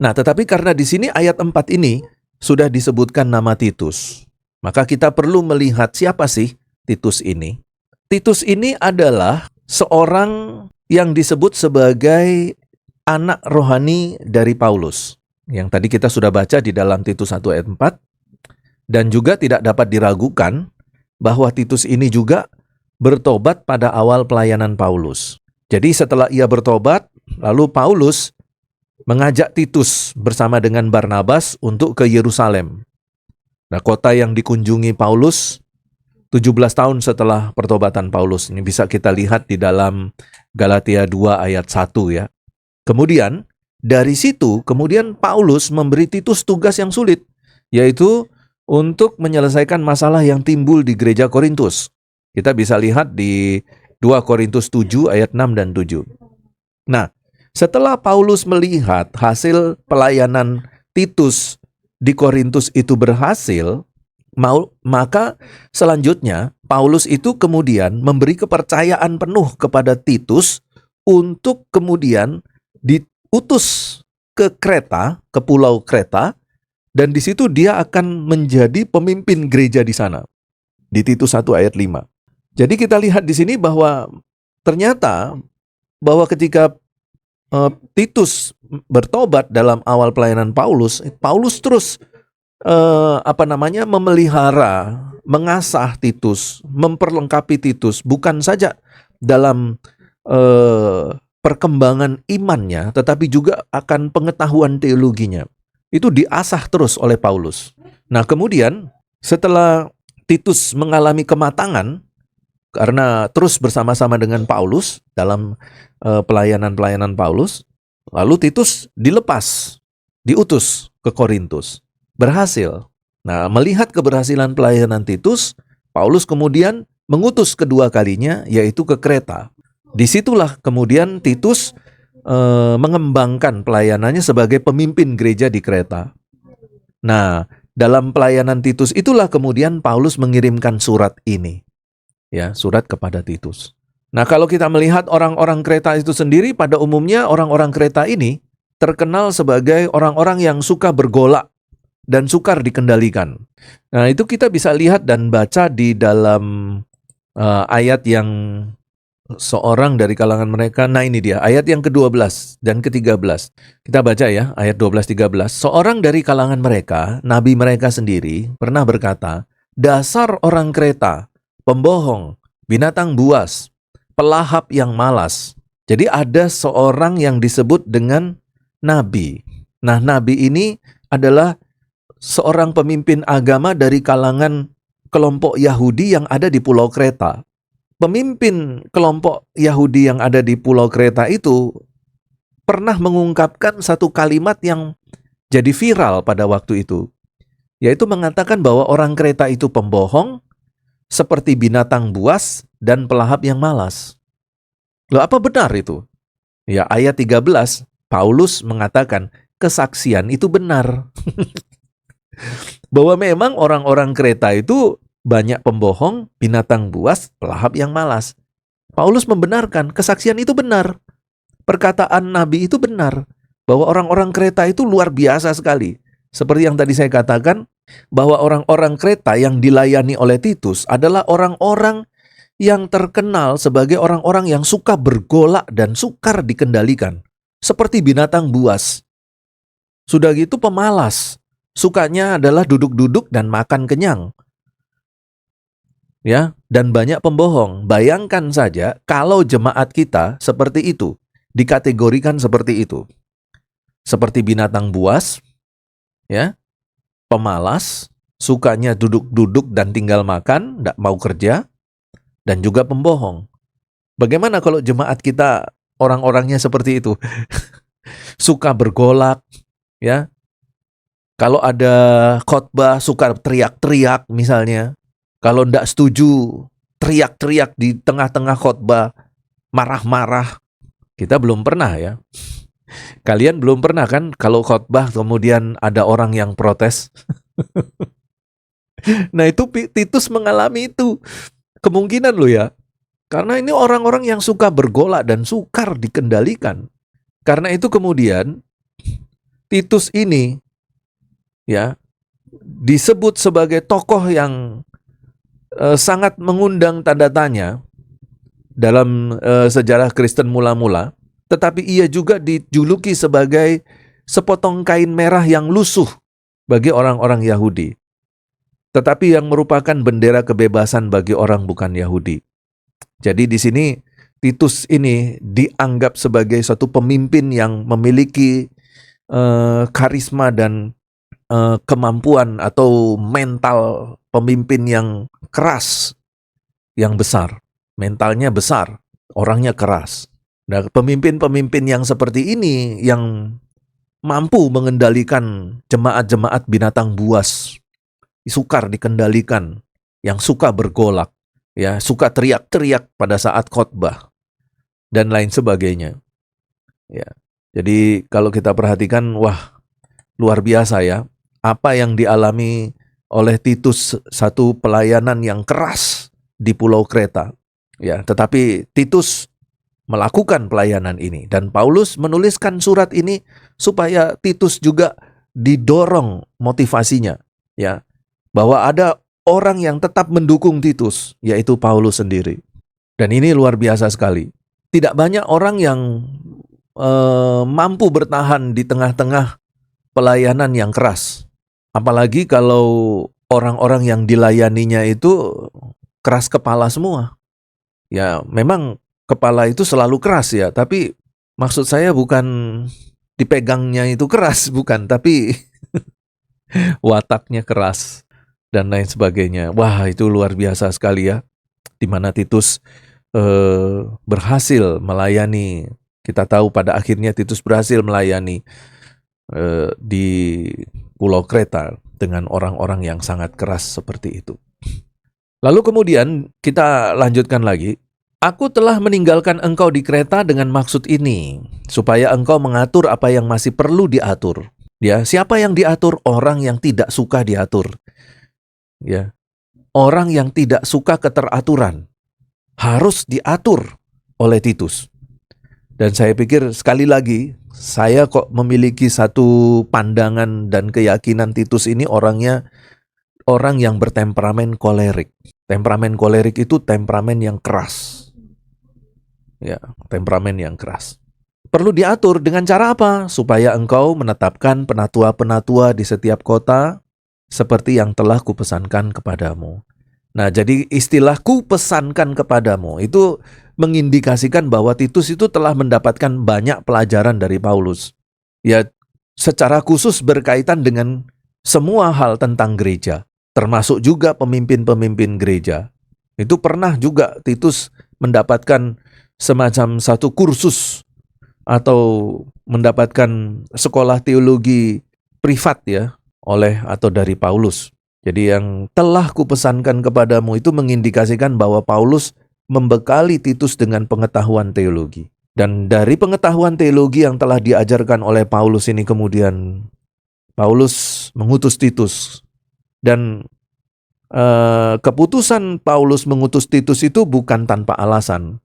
Nah, tetapi karena di sini ayat 4 ini sudah disebutkan nama Titus, maka kita perlu melihat siapa sih Titus ini. Titus ini adalah seorang yang disebut sebagai anak rohani dari Paulus. Yang tadi kita sudah baca di dalam Titus 1 ayat 4. Dan juga tidak dapat diragukan bahwa Titus ini juga bertobat pada awal pelayanan Paulus. Jadi setelah ia bertobat, lalu Paulus mengajak Titus bersama dengan Barnabas untuk ke Yerusalem. Nah, kota yang dikunjungi Paulus 17 tahun setelah pertobatan Paulus. Ini bisa kita lihat di dalam Galatia 2 ayat 1 ya. Kemudian, dari situ, kemudian Paulus memberi Titus tugas yang sulit, yaitu untuk menyelesaikan masalah yang timbul di gereja Korintus. Kita bisa lihat di 2 Korintus 7 ayat 6 dan 7. Nah, setelah Paulus melihat hasil pelayanan Titus di Korintus itu berhasil, maka selanjutnya Paulus itu kemudian memberi kepercayaan penuh kepada Titus untuk kemudian diutus ke Kreta, ke pulau Kreta, dan di situ dia akan menjadi pemimpin gereja di sana. Di Titus 1 ayat 5. Jadi kita lihat di sini bahwa ternyata bahwa ketika Titus bertobat dalam awal pelayanan Paulus, Paulus terus memelihara, mengasah Titus, memperlengkapi Titus, bukan saja dalam perkembangan imannya, tetapi juga akan pengetahuan teologinya. Itu diasah terus oleh Paulus. Nah, kemudian setelah Titus mengalami kematangan, karena terus bersama-sama dengan Paulus dalam pelayanan-pelayanan Paulus, lalu Titus dilepas, diutus ke Korintus. Berhasil. Nah, melihat keberhasilan pelayanan Titus, Paulus kemudian mengutus kedua kalinya, yaitu ke Kreta. Disitulah kemudian Titus mengembangkan pelayanannya sebagai pemimpin gereja di Kreta. Nah, dalam pelayanan Titus itulah kemudian Paulus mengirimkan surat ini. Ya, surat kepada Titus. Nah, kalau kita melihat orang-orang Kreta itu sendiri, pada umumnya orang-orang Kreta ini terkenal sebagai orang-orang yang suka bergolak dan sukar dikendalikan. Nah, itu kita bisa lihat dan baca di dalam ayat yang seorang dari kalangan mereka. Nah, ini dia, ayat yang ke-12 dan ke-13. Kita baca ya, ayat 12-13. Seorang dari kalangan mereka, nabi mereka sendiri, pernah berkata, "Dasar orang Kreta, pembohong, binatang buas, pelahap yang malas." Jadi ada seorang yang disebut dengan nabi. Nah, nabi ini adalah seorang pemimpin agama dari kalangan kelompok Yahudi yang ada di Pulau Kreta. Pemimpin kelompok Yahudi yang ada di Pulau Kreta itu pernah mengungkapkan satu kalimat yang jadi viral pada waktu itu, yaitu mengatakan bahwa orang Kreta itu pembohong, seperti binatang buas, dan pelahap yang malas. Loh, apa benar itu? Ya, ayat 13, Paulus mengatakan kesaksian itu benar. Bahwa memang orang-orang Kreta itu banyak pembohong, binatang buas, pelahap yang malas. Paulus membenarkan, kesaksian itu benar. Perkataan Nabi itu benar. Bahwa orang-orang Kreta itu luar biasa sekali. Seperti yang tadi saya katakan, bahwa orang-orang Kreta yang dilayani oleh Titus adalah orang-orang yang terkenal sebagai orang-orang yang suka bergolak dan sukar dikendalikan. Seperti binatang buas. Sudah gitu pemalas. Sukanya adalah duduk-duduk dan makan kenyang. Ya, dan banyak pembohong. Bayangkan saja kalau jemaat kita seperti itu, dikategorikan seperti itu. Seperti binatang buas, ya, pemalas, sukanya duduk-duduk dan tinggal makan, tidak mau kerja, dan juga pembohong. Bagaimana kalau jemaat kita orang-orangnya seperti itu? Suka bergolak, ya. Kalau ada khotbah suka teriak-teriak misalnya. Kalau tidak setuju, teriak-teriak di tengah-tengah khotbah, marah-marah. Kita belum pernah ya. Kalian belum pernah kan kalau khotbah kemudian ada orang yang protes? Nah, itu Titus mengalami itu. Kemungkinan loh ya. Karena ini orang-orang yang suka bergolak dan sukar dikendalikan. Karena itu kemudian Titus ini ya disebut sebagai tokoh yang sangat mengundang tanda tanya dalam sejarah Kristen mula-mula, tetapi ia juga dijuluki sebagai sepotong kain merah yang lusuh bagi orang-orang Yahudi, tetapi yang merupakan bendera kebebasan bagi orang bukan Yahudi. Jadi di sini Titus ini dianggap sebagai suatu pemimpin yang memiliki karisma dan kemampuan atau mental pemimpin yang keras, yang besar. Mentalnya besar, orangnya keras. Nah, pemimpin-pemimpin yang seperti ini yang mampu mengendalikan jemaat-jemaat binatang buas, sukar dikendalikan, yang suka bergolak, ya, suka teriak-teriak pada saat khotbah dan lain sebagainya. Ya. Jadi kalau kita perhatikan, wah, luar biasa ya. Apa yang dialami oleh Titus, satu pelayanan yang keras di Pulau Kreta. Ya, tetapi Titus melakukan pelayanan ini dan Paulus menuliskan surat ini supaya Titus juga didorong motivasinya, ya, bahwa ada orang yang tetap mendukung Titus, yaitu Paulus sendiri. Dan ini luar biasa sekali. Tidak banyak orang yang mampu bertahan di tengah-tengah pelayanan yang keras. Apalagi kalau orang-orang yang dilayaninya itu keras kepala semua. Ya, memang kepala itu selalu keras ya, tapi maksud saya bukan dipegangnya itu keras, bukan, tapi wataknya keras dan lain sebagainya. Wah, itu luar biasa sekali ya, di mana Titus berhasil melayani. Kita tahu pada akhirnya Titus berhasil melayani di Pulau Kreta dengan orang-orang yang sangat keras seperti itu. Lalu kemudian kita lanjutkan lagi. Aku telah meninggalkan engkau di Kreta dengan maksud ini, supaya engkau mengatur apa yang masih perlu diatur. Ya, siapa yang diatur? Orang yang tidak suka diatur. Ya, orang yang tidak suka keteraturan harus diatur oleh Titus. Dan saya pikir sekali lagi, saya kok memiliki satu pandangan dan keyakinan Titus ini orangnya orang yang bertemperamen kolerik. Temperamen kolerik itu temperamen yang keras. Ya, temperamen yang keras. Perlu diatur dengan cara apa? Supaya engkau menetapkan penatua-penatua di setiap kota seperti yang telah kupesankan kepadamu. Nah, jadi istilah kupesankan kepadamu itu mengindikasikan bahwa Titus itu telah mendapatkan banyak pelajaran dari Paulus. Ya, secara khusus berkaitan dengan semua hal tentang gereja, termasuk juga pemimpin-pemimpin gereja. Itu pernah juga Titus mendapatkan semacam satu kursus atau mendapatkan sekolah teologi privat ya oleh atau dari Paulus. Jadi yang telah kupesankan kepadamu itu mengindikasikan bahwa Paulus membekali Titus dengan pengetahuan teologi. Dan dari pengetahuan teologi yang telah diajarkan oleh Paulus ini kemudian Paulus mengutus Titus. Dan keputusan Paulus mengutus Titus itu bukan tanpa alasan.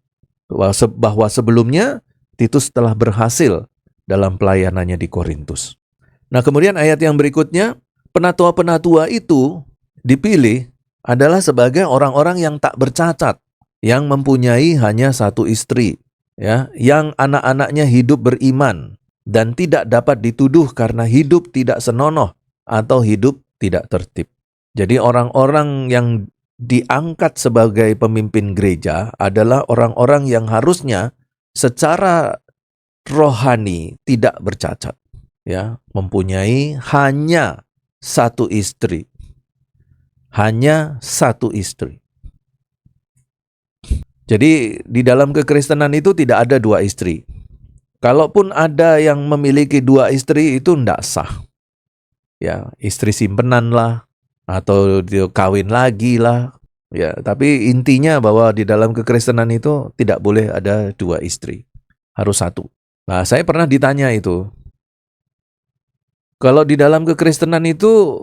Bahwa sebelumnya Titus telah berhasil dalam pelayanannya di Korintus. Nah, kemudian ayat yang berikutnya, penatua-penatua itu dipilih adalah sebagai orang-orang yang tak bercacat, yang mempunyai hanya satu istri, ya, yang anak-anaknya hidup beriman dan tidak dapat dituduh karena hidup tidak senonoh atau hidup tidak tertib. Jadi orang-orang yang diangkat sebagai pemimpin gereja adalah orang-orang yang harusnya secara rohani tidak bercacat, ya, mempunyai hanya satu istri. Hanya satu istri. Jadi di dalam kekristenan itu tidak ada dua istri. Kalaupun ada yang memiliki dua istri itu tidak sah. Ya, istri simpenan lah atau dia kawin lagi lah. Ya, tapi intinya bahwa di dalam kekristenan itu tidak boleh ada dua istri. Harus satu. Nah, saya pernah ditanya itu. Kalau di dalam kekristenan itu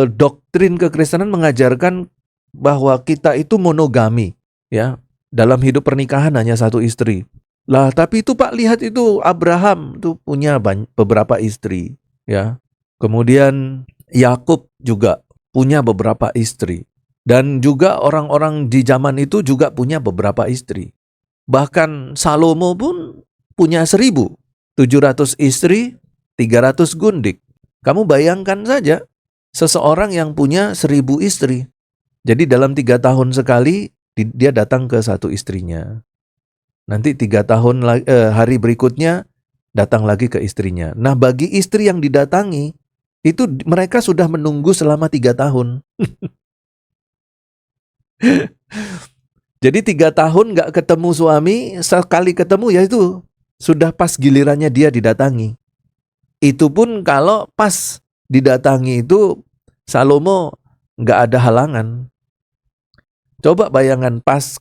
doktrin kekristenan mengajarkan bahwa kita itu monogami, ya. Dalam hidup pernikahan hanya satu istri. Lah, tapi itu Pak, lihat itu Abraham tuh punya beberapa istri, ya. Kemudian Yakub juga punya beberapa istri. Dan juga orang-orang di zaman itu juga punya beberapa istri. Bahkan Salomo pun punya 1.700 istri, 300 gundik. Kamu bayangkan saja, seseorang yang punya 1.000 istri. Jadi dalam 3 tahun sekali, dia datang ke satu istrinya. Nanti 3 tahun hari berikutnya, datang lagi ke istrinya. Nah, bagi istri yang didatangi, itu mereka sudah menunggu selama 3 tahun. Jadi 3 tahun gak ketemu suami, sekali ketemu ya itu sudah pas gilirannya dia didatangi. Itu pun kalau pas didatangi itu Salomo gak ada halangan. Coba bayangan pas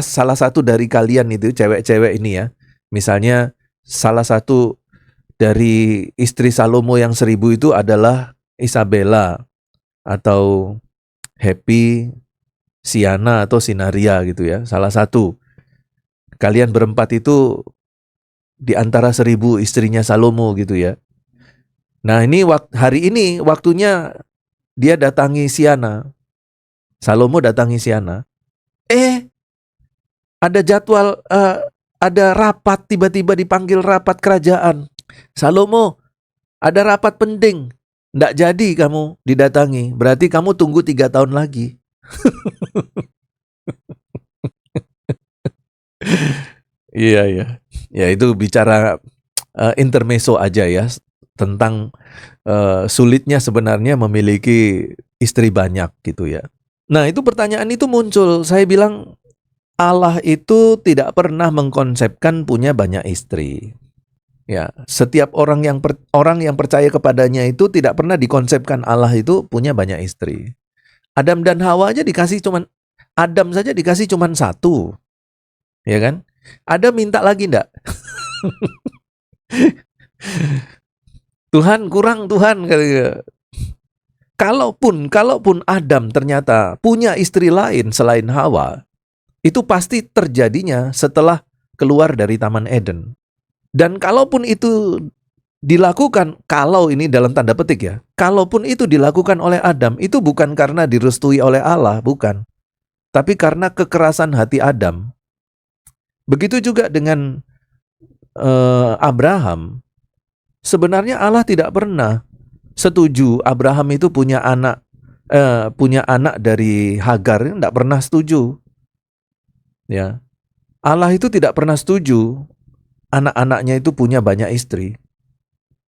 salah satu dari kalian itu, cewek-cewek ini ya, misalnya salah satu dari istri Salomo yang 1.000 itu adalah Isabella atau Happy, Siana atau Sinaria gitu ya. Salah satu. Kalian berempat itu di antara 1.000 istrinya Salomo gitu ya. Nah, ini hari ini waktunya dia datangi Siana. Salomo datangi Siana. Ada jadwal, ada rapat, tiba-tiba dipanggil rapat kerajaan. Salomo, ada rapat penting. Nggak jadi kamu didatangi. Berarti kamu tunggu 3 tahun lagi. Iya, iya. Ya itu bicara intermezzo aja ya. Tentang sulitnya sebenarnya memiliki istri banyak gitu ya. Nah, itu pertanyaan itu muncul. Saya bilang Allah itu tidak pernah mengkonsepkan punya banyak istri. Ya, setiap orang yang percaya kepadanya itu tidak pernah dikonsepkan Allah itu punya banyak istri. Adam dan Hawa aja Adam saja dikasih cuman 1. Ya kan? Adam minta lagi enggak? Tuhan kurang Tuhan. Kalaupun Adam ternyata punya istri lain selain Hawa, itu pasti terjadinya setelah keluar dari Taman Eden. Dan kalaupun itu dilakukan, kalau ini dalam tanda petik ya, kalaupun itu dilakukan oleh Adam, itu bukan karena direstui oleh Allah, bukan. Tapi karena kekerasan hati Adam. Begitu juga dengan Abraham. Sebenarnya Allah tidak pernah setuju Abraham itu punya anak dari Hagar, tidak pernah setuju. Ya, Allah itu tidak pernah setuju anak-anaknya itu punya banyak istri.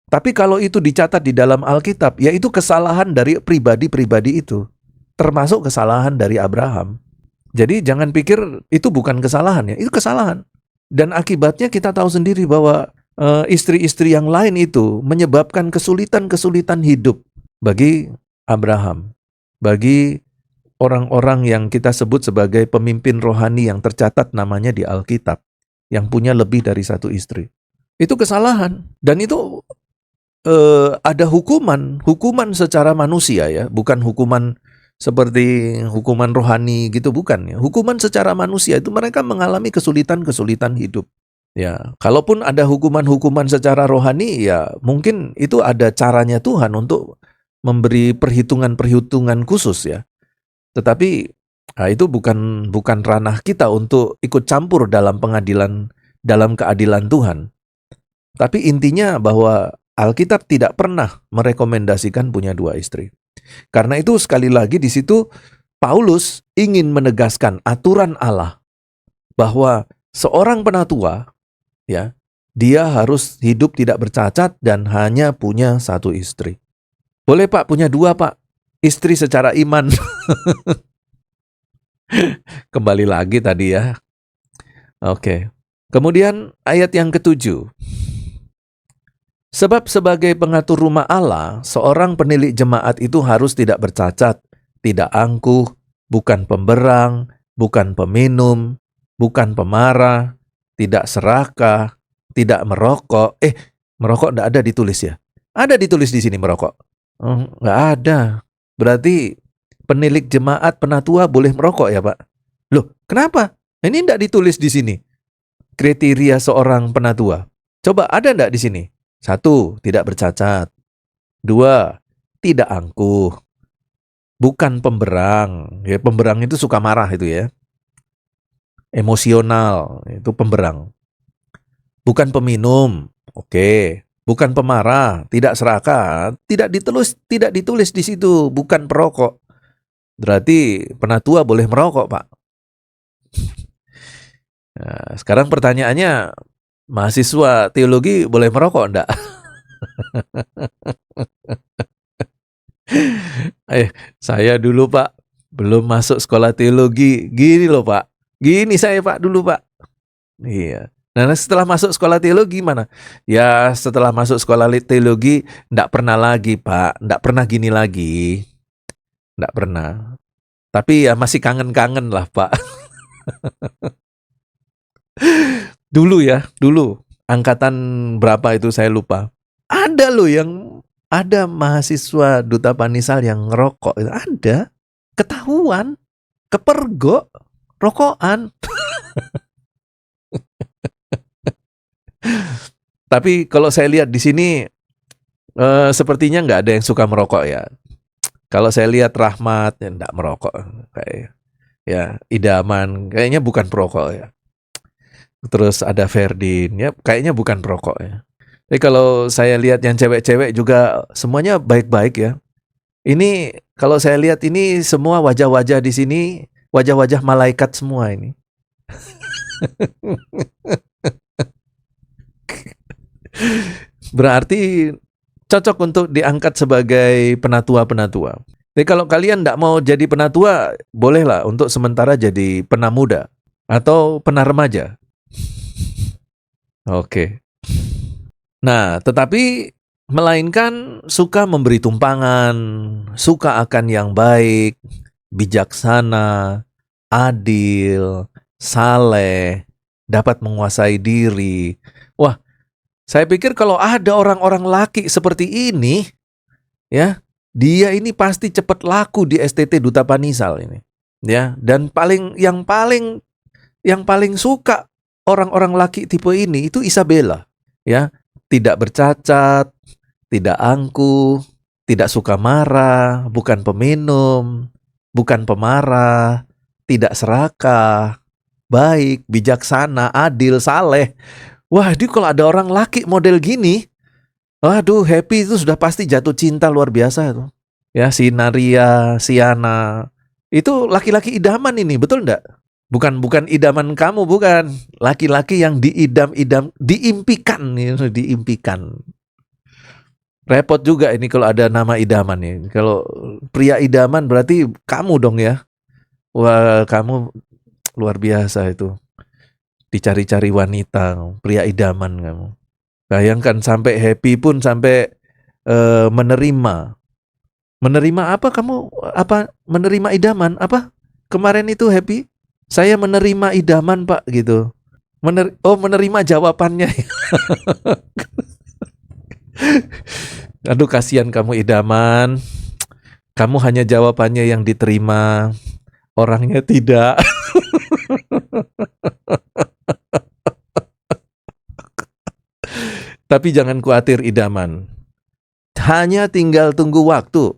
Tapi kalau itu dicatat di dalam Alkitab, ya itu kesalahan dari pribadi-pribadi itu, termasuk kesalahan dari Abraham. Jadi jangan pikir itu bukan kesalahan, ya itu kesalahan. Dan akibatnya kita tahu sendiri bahwa istri-istri yang lain itu menyebabkan kesulitan-kesulitan hidup bagi Abraham, bagi orang-orang yang kita sebut sebagai pemimpin rohani yang tercatat namanya di Alkitab, yang punya lebih dari satu istri. Itu kesalahan. Dan itu ada hukuman secara manusia ya, bukan hukuman seperti hukuman rohani gitu, bukan ya. Hukuman secara manusia itu mereka mengalami kesulitan-kesulitan hidup. Ya, kalaupun ada hukuman-hukuman secara rohani ya mungkin itu ada caranya Tuhan untuk memberi perhitungan-perhitungan khusus ya. Tetapi itu bukan ranah kita untuk ikut campur dalam pengadilan, dalam keadilan Tuhan. Tapi intinya bahwa Alkitab tidak pernah merekomendasikan punya 2 istri. Karena itu sekali lagi di situ Paulus ingin menegaskan aturan Allah bahwa seorang penatua ya, dia harus hidup tidak bercacat dan hanya punya 1 istri. Boleh Pak punya 2 Pak, istri secara iman. Kembali lagi tadi ya. Oke. Kemudian ayat yang ke-7. Sebab sebagai pengatur rumah Allah, seorang penilik jemaat itu harus tidak bercacat, tidak angkuh, bukan pemberang, bukan peminum, bukan pemarah, tidak serakah, tidak merokok. Merokok enggak ada ditulis ya? Ada ditulis di sini merokok? Enggak ada. Berarti penilik jemaat penatua boleh merokok ya Pak? Loh, kenapa? Ini enggak ditulis di sini. Kriteria seorang penatua. Coba ada enggak di sini? 1, tidak bercacat. 2, tidak angkuh. Bukan pemberang. Ya, pemberang itu suka marah itu ya. Emosional, itu pemberang. Bukan peminum. Oke. Bukan pemarah, tidak serakah. Tidak ditulis di situ, bukan perokok. Berarti penatua boleh merokok, Pak. Nah, sekarang pertanyaannya, mahasiswa teologi boleh merokok enggak? Saya dulu Pak, belum masuk sekolah teologi, gini loh Pak. Gini saya Pak dulu Pak. Iya. Nah setelah masuk sekolah teologi gimana? Ya setelah masuk sekolah teologi, enggak pernah lagi Pak, enggak pernah gini lagi. Enggak pernah. Tapi ya masih kangen-kangen lah Pak. Dulu angkatan berapa itu saya lupa. Ada loh ada mahasiswa Duta Panisal yang ngerokok, itu ada, ketahuan, kepergok, rokokan. Tapi kalau saya lihat di sini sepertinya nggak ada yang suka merokok ya. Kalau saya lihat Rahmat ya nggak merokok, kayak ya Idaman kayaknya bukan perokok ya. Terus ada Ferdin, ya kayaknya bukan perokok ya. Tapi kalau saya lihat yang cewek-cewek juga semuanya baik-baik ya. Ini kalau saya lihat ini semua wajah-wajah di sini, wajah-wajah malaikat semua ini. Berarti cocok untuk diangkat sebagai penatua-penatua. Jadi kalau kalian tidak mau jadi penatua, bolehlah untuk sementara jadi penamuda atau penaremaja. Oke. Nah, tetapi melainkan suka memberi tumpangan, suka akan yang baik, bijaksana, adil, saleh, dapat menguasai diri. Wah, saya pikir kalau ada orang-orang laki seperti ini, ya, dia ini pasti cepat laku di STT Duta Panisal ini, ya. Dan yang paling suka orang-orang laki tipe ini itu Isabella, ya, tidak bercacat, tidak angkuh, tidak suka marah, bukan peminum, bukan pemarah, tidak serakah, baik, bijaksana, adil, saleh. Wah, ini kalau ada orang laki model gini, waduh, Happy itu sudah pasti jatuh cinta luar biasa itu. Ya, si Naria, Siana, itu laki-laki idaman ini, betul enggak? Bukan idaman kamu, bukan. Laki-laki yang diimpikan, diimpikan. Repot juga ini kalau ada nama idaman nih. Kalau pria idaman berarti kamu dong ya. Wah, kamu luar biasa itu. Dicari-cari wanita, pria idaman kamu. Bayangkan sampai Happy pun sampai menerima. Menerima apa kamu? Apa menerima idaman? Apa? Kemarin itu Happy? Saya menerima idaman, Pak, gitu. Menerima jawabannya. Aduh, kasihan kamu idaman. Kamu hanya jawabannya yang diterima, orangnya tidak. Tapi jangan khawatir idaman. Hanya tinggal tunggu waktu.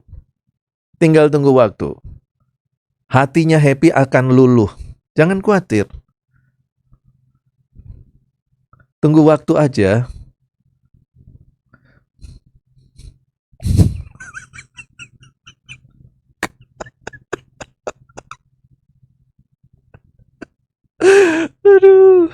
Tinggal tunggu waktu. Hatinya Happy akan luluh. Jangan khawatir. Tunggu waktu aja. Aduh.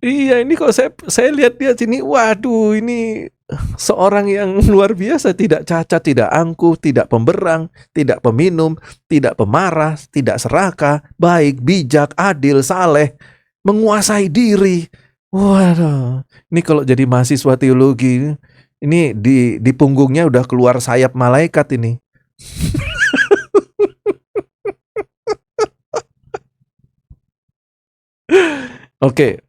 Iya, ini kok saya lihat dia sini, waduh, ini seorang yang luar biasa, tidak cacat, tidak angkuh, tidak pemberang, tidak peminum, tidak pemarah, tidak serakah, baik, bijak, adil, saleh, menguasai diri. Waduh, ini kalau jadi mahasiswa teologi, ini di punggungnya udah keluar sayap malaikat ini. Oke.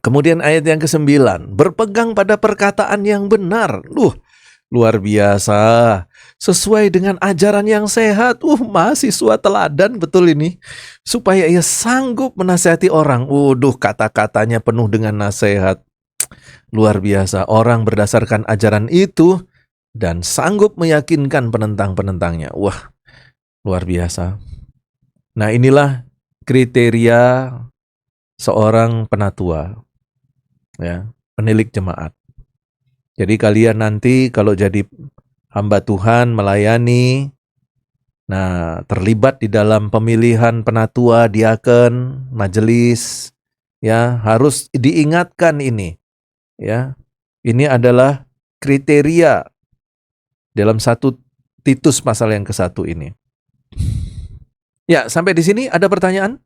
Kemudian ayat yang ke-9, berpegang pada perkataan yang benar. Luar biasa. Sesuai dengan ajaran yang sehat. Mahasiswa teladan betul ini. Supaya ia sanggup menasihati orang. Kata-katanya penuh dengan nasihat. Luar biasa. Orang berdasarkan ajaran itu dan sanggup meyakinkan penentang-penentangnya. Wah, luar biasa. Nah, inilah kriteria seorang penatua. Ya, penilik jemaat. Jadi kalian nanti kalau jadi hamba Tuhan melayani, nah terlibat di dalam pemilihan penatua, diaken, majelis, ya harus diingatkan ini. Ya, ini adalah kriteria dalam 1 Titus pasal yang ke-1 ini. Ya, sampai di sini ada pertanyaan?